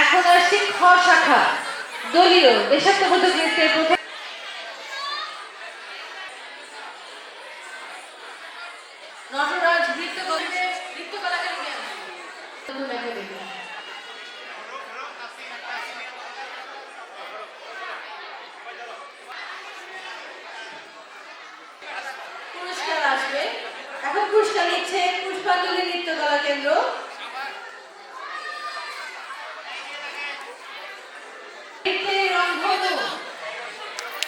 এখন আসছি খ শাখা দলীয় দেশাত্মবোধক নৃত্যের প্রথম নটরাজ নৃত্যকলাকার পুরস্কার আসবে। এখন পুরস্কার নিচ্ছে পুষ্পাঞ্জলি নৃত্যকলা কেন্দ্র।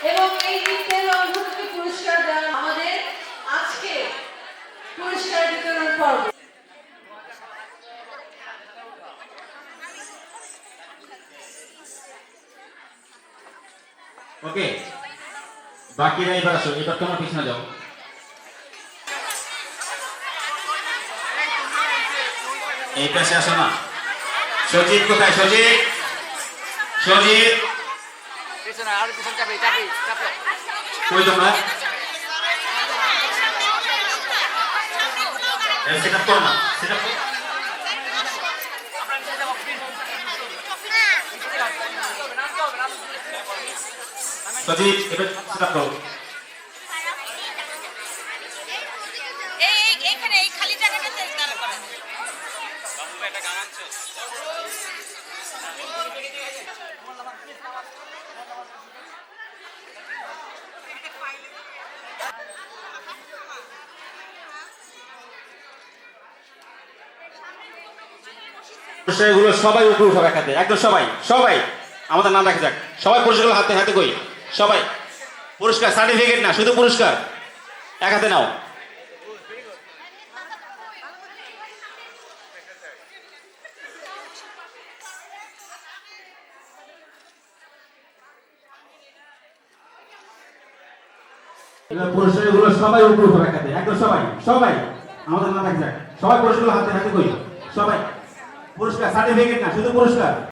এবং এই নৃত্যের রংধনুকে পুরস্কার দেওয়া আমাদের আজকে পুরস্কার বিতরণ পর্ব। ওকে, বাকিরা এবার আসো, এবার তোমার পিছনে যাও। এই পাশে আসো না। সজিত কোথায়? সজিত, সজিত পিছনে আর পিছনে চাপে চাপে চাপে কই তোমরা? সেটআপ করো না, সেটআপ করো। সজিত এবার সেটআপ করো। এইখানে এই খালি জায়গাটাতে দাঁড়া করা বাবু একটা গান আনছো পুরস্কারগুলো সবাই উপরে উঠাবে একাতে, একদম সবাই সবাই আমাদের নাম রাখা যাক। সবাই পুরস্কারগুলো হাতে হাতে কই, সবাই পুরস্কার, সার্টিফিকেট না, শুধু পুরস্কার এক হাতে নাও। পুরস্কারগুলো সবাই উপরে উঠাবে একাতে, একদম সবাই সবাই আমাদের নাম রাখা যাক। সবাই পুরস্কারগুলো হাতে হাতে কই, সবাই পুরস্কার, সার্টিফিকেট না, শুধু পুরস্কার।